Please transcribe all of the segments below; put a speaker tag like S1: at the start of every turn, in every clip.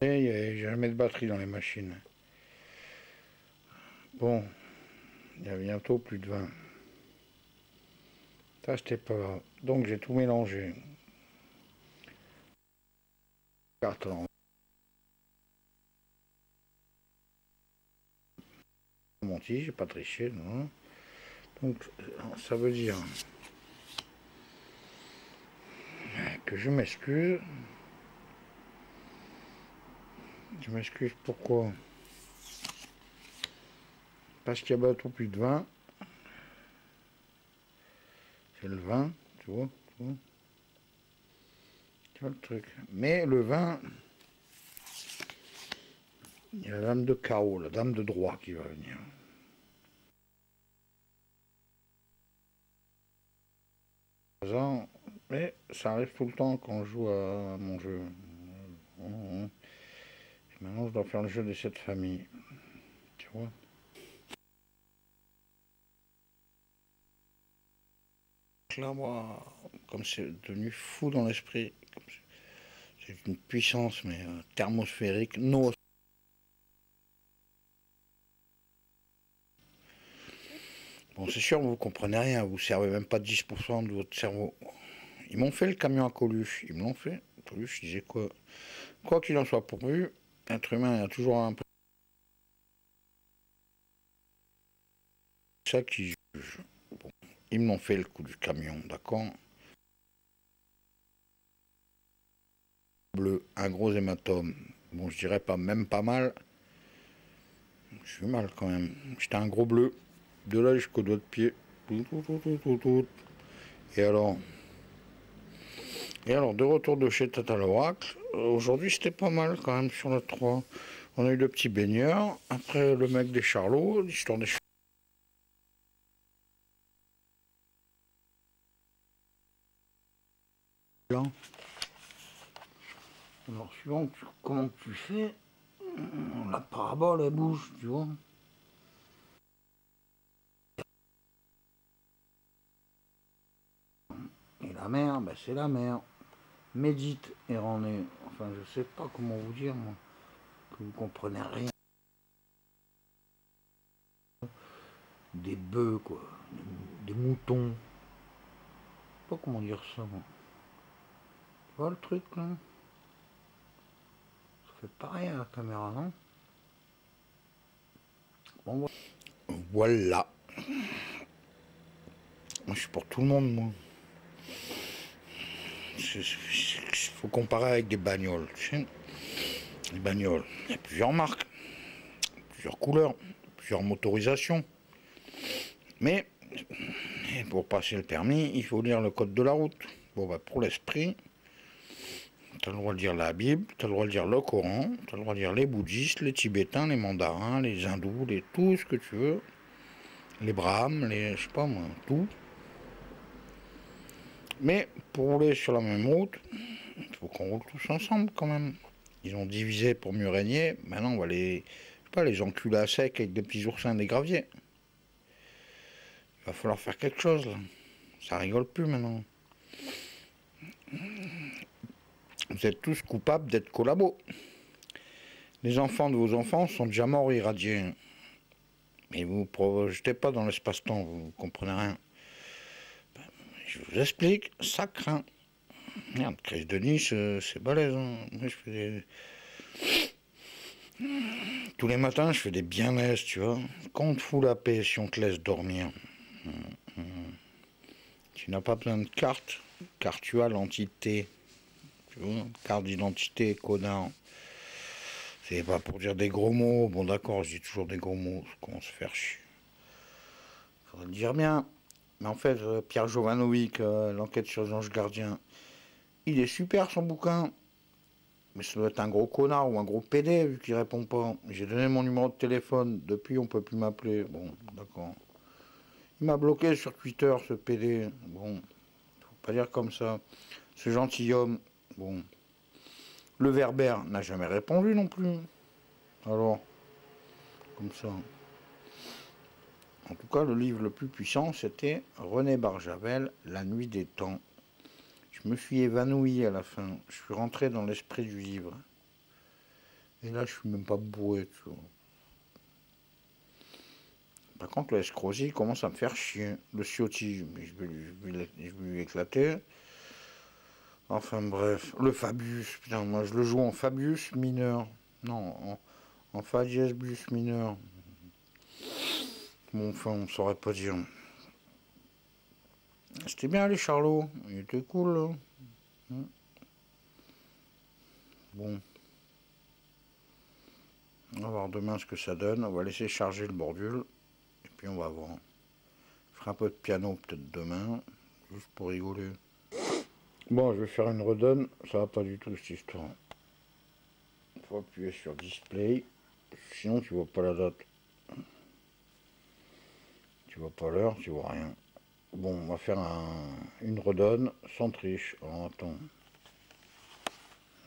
S1: J'ai jamais de batterie dans les machines. Bon, il y a bientôt plus de 20. Ça, c'était pas. Donc j'ai tout mélangé. Carton. Menti, j'ai pas triché, non. Donc ça veut dire que je m'excuse. Je m'excuse pourquoi? Parce qu'il y a bientôt plus de 20. C'est le vin, tu vois, tu vois le truc. Mais le vin, il y a la dame de carreau, la dame de droit qui va venir. Mais ça arrive tout le temps quand je joue à mon jeu. Et maintenant, je dois faire le jeu de cette famille. Tu vois? Là, moi, comme c'est devenu fou dans l'esprit, c'est une puissance, mais thermosphérique, non. Bon, c'est sûr, vous comprenez rien, vous ne servez même pas 10% de votre cerveau. Ils m'ont fait le camion à Coluche, ils me l'ont fait. Coluche disait quoi? Quoi qu'il en soit pourvu, être humain a toujours un peu ça qui juge. Bon, ils m'ont fait le coup du camion, d'accord? Bleu, un gros hématome. Bon, je dirais pas même pas mal. Je suis mal quand même. J'étais un gros bleu, de là jusqu'au doigt de pied. Tout. Et alors, de retour de chez Tata l'Oracle, aujourd'hui c'était pas mal quand même sur le 3. On a eu le petit baigneur, après le mec des Charlots, l'histoire des Charlots. Alors, suivant comment tu fais, la parabole elle bouge, tu vois. Et la mer, ben c'est la mer. Médite, errané. Enfin, je sais pas comment vous dire, moi, que vous comprenez rien. Des bœufs, quoi. Des moutons. Je sais pas comment dire ça, moi. Tu vois le truc, là? Ça fait pareil à la caméra, non? Bon, voilà. Moi, je suis pour tout le monde, moi. Il faut comparer avec des bagnoles, tu sais. Les bagnoles, il y a plusieurs marques, plusieurs couleurs, plusieurs motorisations. Mais pour passer le permis, il faut lire le code de la route. Bon, bah, pour l'esprit, tu as le droit de lire la Bible, tu as le droit de lire le Coran, tu as le droit de lire les bouddhistes, les tibétains, les mandarins, les hindous, tout ce que tu veux. Les brahmes, je sais pas moi, tout. Mais pour rouler sur la même route, il faut qu'on roule tous ensemble quand même. Ils ont divisé pour mieux régner. Maintenant, on va les enculer à sec avec des petits oursins des graviers. Il va falloir faire quelque chose, là. Ça rigole plus maintenant. Vous êtes tous coupables d'être collabos. Les enfants de vos enfants sont déjà morts irradiés. Mais vous ne projetez pas dans l'espace-temps, vous ne comprenez rien. Je vous explique, ça craint. Merde, crise de Nice, c'est balèze. Hein. Moi, je fais tous les matins, je fais des bien-aises, tu vois. Quand on te fout la paix, si on te laisse dormir, tu n'as pas besoin de carte, car tu as l'entité. Tu vois, carte d'identité, connard. C'est pas pour dire des gros mots. Bon, d'accord, je dis toujours des gros mots, qu'on se faire chier. Faudrait le dire bien. Mais en fait, Pierre Jovanovic, l'enquête sur les anges gardiens, il est super son bouquin. Mais ça doit être un gros connard ou un gros PD vu qu'il répond pas. J'ai donné mon numéro de téléphone. Depuis, on peut plus m'appeler. Bon, d'accord. Il m'a bloqué sur Twitter, ce PD. Bon, faut pas dire comme ça. Ce gentilhomme. Bon. Le Verbère n'a jamais répondu non plus. Alors, comme ça. En tout cas, le livre le plus puissant, c'était René Barjavel, La nuit des temps. Je me suis évanoui à la fin. Je suis rentré dans l'esprit du livre. Et là, je suis même pas bourré, tu vois. Par contre, l'escrosie commence à me faire chier. Le ciotti, je vais lui éclater. Enfin bref, le Fabius, putain, moi je le joue en Fabius mineur. Non, en Fa dièse bus mineur. Bon, enfin, on saurait pas dire. C'était bien les Charlots, il était cool. Là. Bon. On va voir demain ce que ça donne. On va laisser charger le bordule. Et puis on va voir. Je ferai un peu de piano peut-être demain. Juste pour rigoler. Bon, je vais faire une redonne. Ça va pas du tout cette histoire. Il faut appuyer sur display. Sinon tu vois pas la date. Tu vois pas l'heure, tu vois rien. Bon, on va faire une redonne sans triche. Alors attends.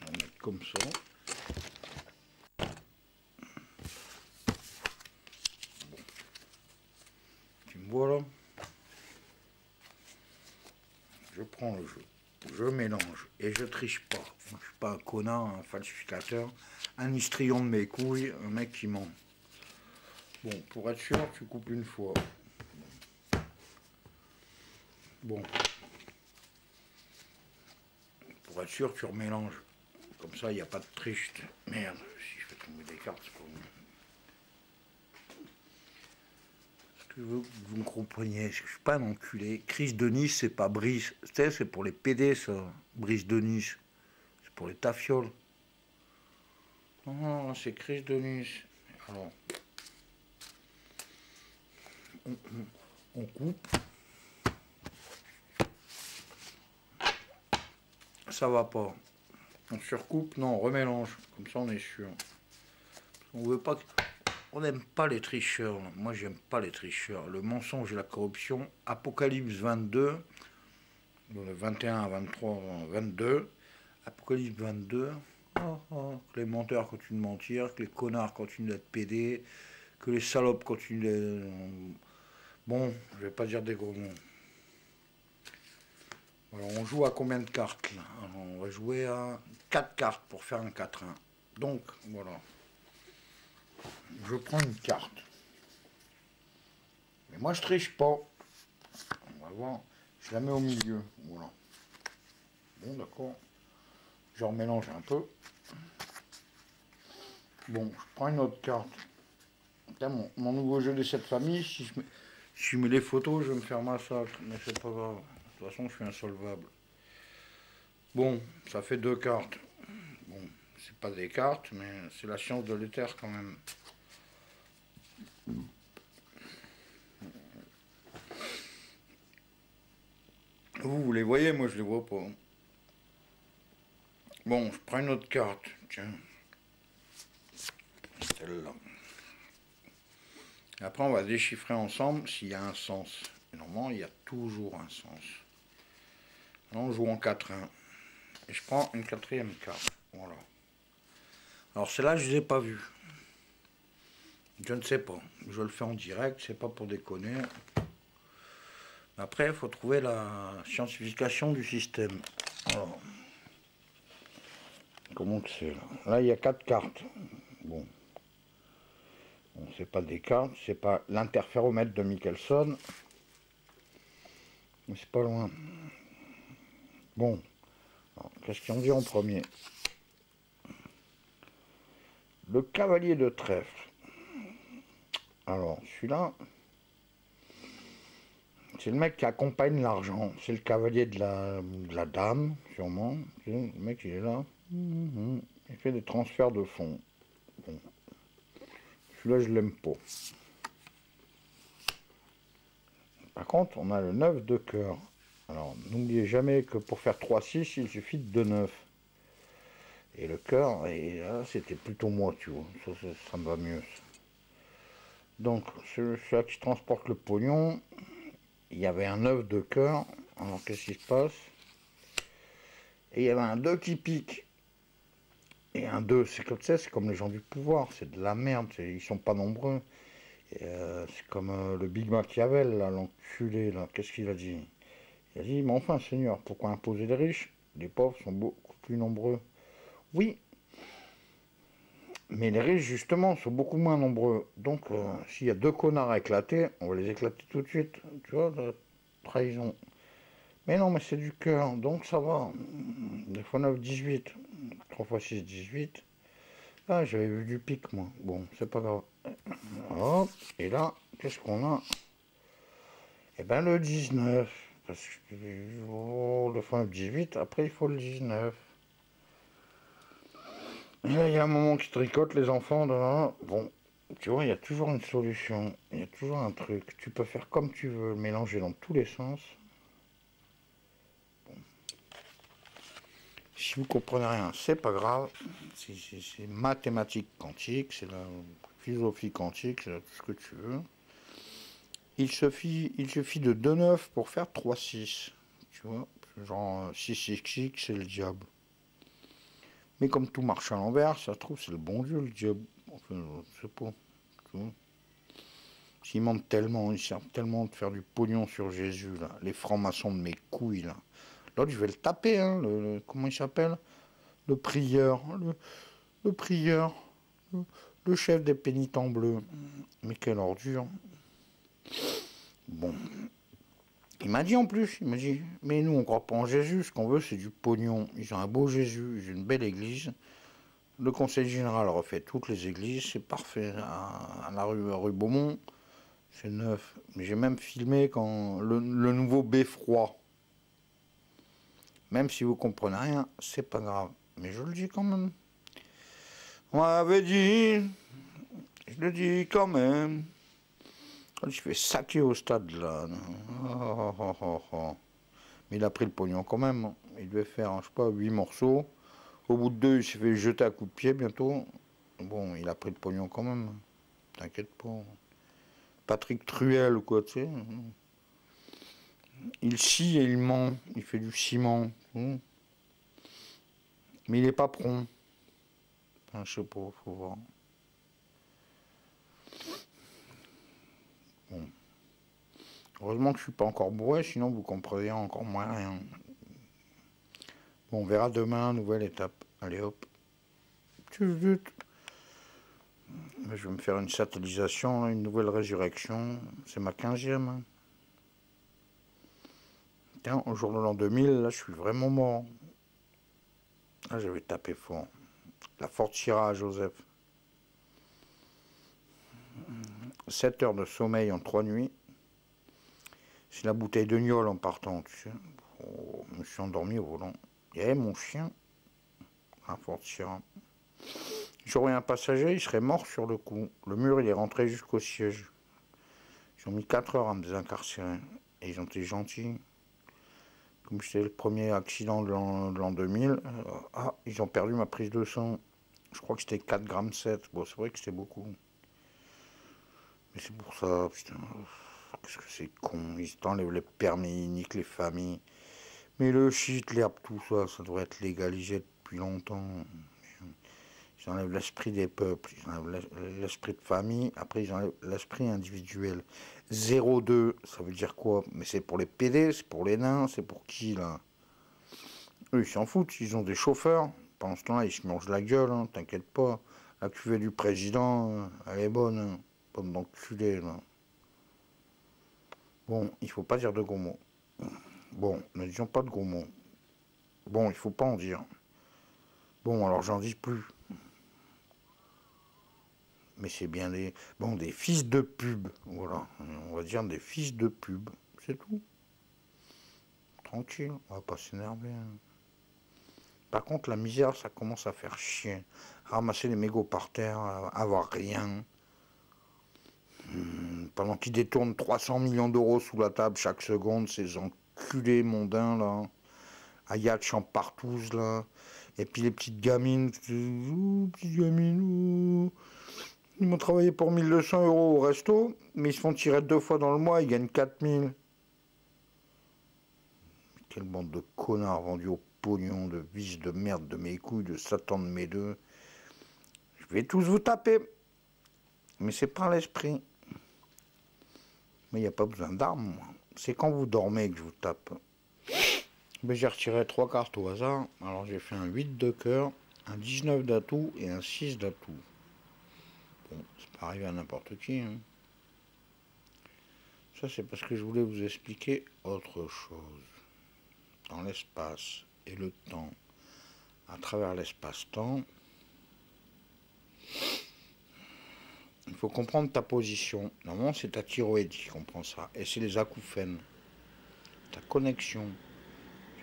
S1: On va mettre comme ça. Bon. Tu me vois là? Je prends le jeu. Je mélange et je triche pas. Je suis pas un connard, un falsificateur, un histrion de mes couilles, un mec qui ment. Bon, pour être sûr, tu coupes une fois. Bon. Pour être sûr, tu remélanges. Comme ça, il n'y a pas de triche. Merde, si je fais tomber des cartes, c'est pas bon. Ce que je veux que vous me compreniez, je suis pas un enculé. Chris de Nice, c'est pas Brice. Tu sais, c'est pour les PD, ça. Brice de Nice. C'est pour les tafioles. Non, c'est Chris de Nice. Alors, on coupe. Ça va pas. On surcoupe, non, on remélange. Comme ça, on est sûr. On veut pas. On n'aime pas les tricheurs. Moi, j'aime pas les tricheurs. Le mensonge et la corruption. Apocalypse 22. Le 21 à 23, 22. Apocalypse 22. Que les menteurs continuent de mentir, que les connards continuent d'être pédés, que les salopes continuent de... Bon, je vais pas dire des gros mots. Alors, on joue à combien de cartes là? Alors, on va jouer à 4 cartes pour faire un 4-1. Donc, voilà. Je prends une carte. Mais moi, je triche pas. On va voir. Je la mets au milieu. Voilà. Bon, d'accord. Je remélange un peu. Bon, je prends une autre carte. Mon nouveau jeu de cette famille, si je mets les photos, je vais me faire massacre. Mais c'est pas grave. De toute façon, je suis insolvable. Bon, ça fait 2 cartes. Bon, c'est pas des cartes, mais c'est la science de l'éther quand même. Vous les voyez, moi je les vois pas. Bon, je prends une autre carte. Tiens. Celle-là. Après, on va déchiffrer ensemble s'il y a un sens. Et normalement, il y a toujours un sens. Là, on joue en 4-1. Et je prends une 4e carte. Voilà. Alors, celle-là, je ne les ai pas vues. Je ne sais pas. Je le fais en direct, c'est pas pour déconner. Après, il faut trouver la scientification du système. Alors, comment que c'est là? Là, il y a 4 cartes. Bon. Bon, c'est pas des cartes, c'est pas l'interféromètre de Michelson. Mais c'est pas loin. Bon. Qu'est-ce qu'on dit en premier? Le cavalier de trèfle. Alors, celui-là, c'est le mec qui accompagne l'argent. C'est le cavalier de la dame, sûrement. Le mec, il est là. Il fait des transferts de fonds. Bon. Celui-là, je l'aime pas. Par contre, on a le 9 de cœur. Alors, n'oubliez jamais que pour faire 3-6, il suffit de 2-9. Et le cœur, et là, c'était plutôt moi, tu vois. Ça me va mieux. Donc, celui-là qui transporte le pognon, il y avait un 9 de cœur. Alors, qu'est-ce qui se passe? Et il y avait un 2 qui pique. Et un 2, c'est comme ça, c'est comme les gens du pouvoir. C'est de la merde, ils sont pas nombreux. C'est comme le Big Machiavel, là, l'enculé, là. Qu'est-ce qu'il a dit? Il a dit, mais enfin, Seigneur, pourquoi imposer les riches? Les pauvres sont beaucoup plus nombreux. Oui. Mais les riches, justement, sont beaucoup moins nombreux. Donc, s'il y a deux connards à éclater, on va les éclater tout de suite. Tu vois, la trahison. Mais non, mais c'est du cœur, donc ça va. Des fois 9, 18. 3 fois 6, 18. Ah, j'avais vu du pic, moi. Bon, c'est pas grave. Hop, et là, qu'est-ce qu'on a? Eh ben, le 19. Parce que le fois 9, 18, après, il faut le 19. Et là, il y a un moment qui tricote, les enfants. Là, bon, tu vois, il y a toujours une solution. Il y a toujours un truc. Tu peux faire comme tu veux, mélanger dans tous les sens. Si vous comprenez rien, c'est pas grave. C'est mathématiques quantiques, c'est la philosophie quantique, c'est tout ce que tu veux. Il suffit de 2 9 pour faire 3 6. Tu vois, genre 6xx, c'est le diable. Mais comme tout marche à l'envers, ça se trouve, c'est le bon Dieu, le diable. Enfin, je sais pas. Tu vois. S'ils mentent tellement, ils servent tellement de faire du pognon sur Jésus, là. Les francs-maçons de mes couilles, là. L'autre, je vais le taper, hein, comment il s'appelle? Le prieur, le prieur, le chef des pénitents bleus. Mais quelle ordure. Bon. Il m'a dit en plus, il m'a dit, mais nous on croit pas en Jésus, ce qu'on veut c'est du pognon. Ils ont un beau Jésus, j'ai une belle église. Le conseil général refait toutes les églises, c'est parfait. À la rue Beaumont, c'est neuf. Mais j'ai même filmé quand le nouveau beffroi. Même si vous comprenez rien, c'est pas grave. Mais je le dis quand même. On m'avait dit, je le dis quand même. Quand je fais saquer au stade là. Oh, oh, oh, oh. Mais il a pris le pognon quand même. Il devait faire, je sais pas, 8 morceaux. Au bout de 2, il s'est fait jeter à coups de pied bientôt. Bon, il a pris le pognon quand même. T'inquiète pas. Patrick Truel ou quoi, tu sais. Il scie et il ment. Il fait du ciment. Mais il est pas prompt. Enfin, je sais pas, faut voir. Bon. Heureusement que je suis pas encore bourré, sinon vous comprendriez encore moins rien. Bon, on verra demain, nouvelle étape. Allez hop. Je vais me faire une satellisation, une nouvelle résurrection. C'est ma 15e. Hein. Tiens, au jour de l'an 2000, là, je suis vraiment mort. Là, j'avais tapé fort. La Fort Sierra à Joseph. 7 heures de sommeil en 3 nuits. C'est la bouteille de gnôle en partant, tu sais. Oh, je me suis endormi au volant. Et mon chien, à Fort Sierra. J'aurais un passager, il serait mort sur le coup. Le mur, il est rentré jusqu'au siège. Ils ont mis 4 heures à me désincarcérer. Et ils ont été gentils. Comme c'était le premier accident de l'an 2000, ils ont perdu ma prise de sang. Je crois que c'était 4,7 g. Bon, c'est vrai que c'était beaucoup. Mais c'est pour ça, putain. Qu'est-ce que c'est con. Ils t'enlèvent les permis, ils niquent les familles. Mais le shit, l'herbe, tout ça, ça devrait être légalisé depuis longtemps. Ils enlèvent l'esprit des peuples, ils enlèvent l'esprit de famille, après ils enlèvent l'esprit individuel. 0,2, ça veut dire quoi? Mais c'est pour les PD, c'est pour les nains, c'est pour qui là? Eux ils s'en foutent, ils ont des chauffeurs. Pendant ce temps-là, ils se mangent la gueule, hein, t'inquiète pas. La cuvée du président, elle est bonne, hein. Bonne d'enculé là. Bon, il faut pas dire de gros mots. Bon, ne disons pas de gros mots. Bon, il faut pas en dire. Bon, alors j'en dis plus. Mais c'est bien des fils de pub, voilà, on va dire des fils de pub, c'est tout. Tranquille, on va pas s'énerver. Hein. Par contre, la misère, ça commence à faire chier. Ramasser les mégots par terre, avoir rien. Pendant qu'ils détournent 300 millions d'euros sous la table chaque seconde, ces enculés mondains, là. À Yatch en partouze, là. Et puis les petites gamines, petites gamines, ils m'ont travaillé pour 1200 euros au resto, mais ils se font tirer 2 fois dans le mois, ils gagnent 4000. Quelle bande de connards vendus au pognon, de vis de merde de mes couilles, de Satan de mes deux. Je vais tous vous taper. Mais c'est par l'esprit. Mais il n'y a pas besoin d'armes, moi. C'est quand vous dormez que je vous tape. Mais j'ai retiré 3 cartes au hasard. Alors j'ai fait un 8 de cœur, un 19 d'atout et un 6 d'atout. Bon, c'est pas arrivé à n'importe qui, hein. Ça, c'est parce que je voulais vous expliquer autre chose. Dans l'espace et le temps, à travers l'espace-temps, il faut comprendre ta position. Normalement, c'est ta thyroïde qui comprend ça. Et c'est les acouphènes. Ta connexion.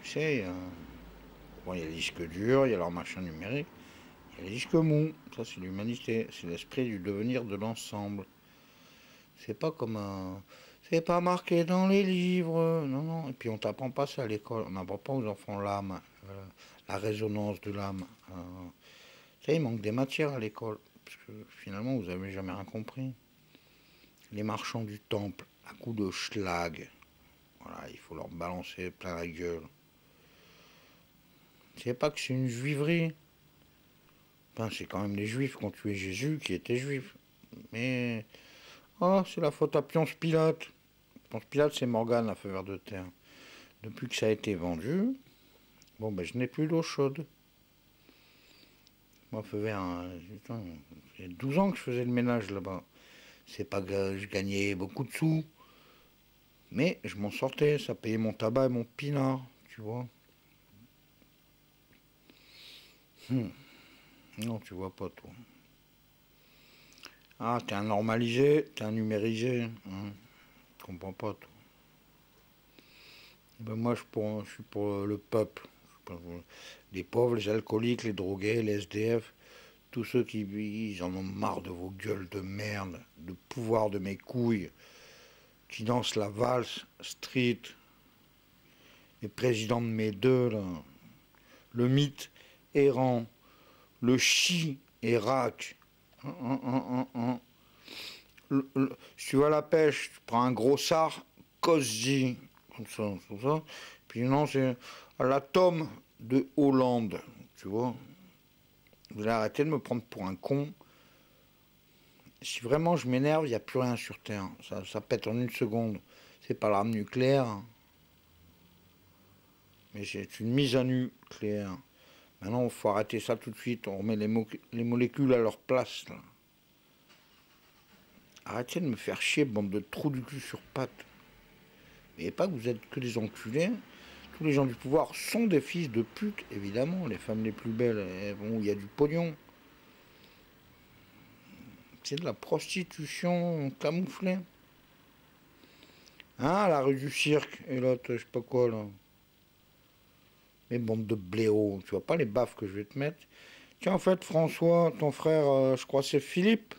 S1: Tu sais, bon, il y a les disques durs, il y a leur machin numérique. Il y a les disques mous. Ça, c'est l'humanité. C'est l'esprit du devenir de l'ensemble. C'est pas comme un... C'est pas marqué dans les livres. Non, non. Et puis, on t'apprend pas ça à l'école. On n'apprend pas aux enfants l'âme. La résonance de l'âme. Ça, il manque des matières à l'école. Parce que finalement, vous n'avez jamais rien compris. Les marchands du temple, à coups de schlag. Voilà, il faut leur balancer plein la gueule. C'est pas que c'est une juiverie. Enfin, c'est quand même les juifs qui ont tué Jésus qui étaient juifs. Mais... Oh, c'est la faute à Ponce Pilate. Ponce Pilate, c'est Morgane, la feu vert de terre. Depuis que ça a été vendu, bon, ben, je n'ai plus d'eau chaude. Moi, feu vert, il y a 12 ans que je faisais le ménage là-bas. C'est pas que je gagnais beaucoup de sous. Mais je m'en sortais, ça payait mon tabac et mon pinard, tu vois. Non, tu vois pas, toi. Ah, t'es un normalisé, t'es un numérisé. Hein. Je comprends pas, toi. Ben moi, je suis pour le peuple. Les pauvres, les alcooliques, les drogués, les SDF, tous ceux qui ils en ont marre de vos gueules de merde, de pouvoir de mes couilles, qui dansent la valse street, les présidents de mes deux, là, le mythe errant, le chi Irak. Si tu vas à la pêche, tu prends un gros sard, Cosy, comme ça. Puis non, c'est à la tome de Hollande, tu vois. Vous allez arrêter de me prendre pour un con. Si vraiment je m'énerve, il n'y a plus rien sur Terre. Ça pète en une seconde. C'est pas l'arme nucléaire. Mais c'est une mise à nucléaire. Maintenant, il faut arrêter ça tout de suite. On remet les molécules à leur place, là. Arrêtez de me faire chier, bande de trous du cul sur pattes. Mais pas que vous êtes que des enculés. Tous les gens du pouvoir sont des fils de pute, évidemment. Les femmes les plus belles, bon, il y a du pognon. C'est de la prostitution camouflée. Hein, la rue du Cirque, et l'autre, je sais pas quoi, là. Mais bande de blaireaux, tu vois pas les baffes que je vais te mettre. Tiens, en fait, François, ton frère, je crois c'est Philippe.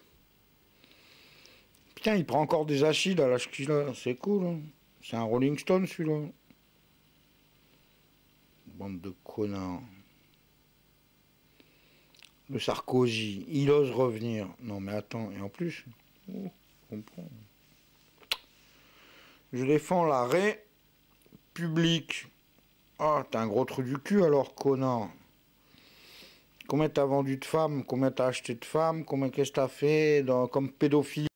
S1: Putain, il prend encore des acides à l'âge qu'il a, c'est cool. Hein. C'est un Rolling Stone, celui-là. Bande de connards. Le Sarkozy, il ose revenir. Non, mais attends, et en plus, oh, je comprends. Je défends la République. Ah, t'as un gros trou du cul alors, connard. Combien t'as vendu de femmes? Combien t'as acheté de femmes? Qu'est-ce que t'as fait comme pédophilie?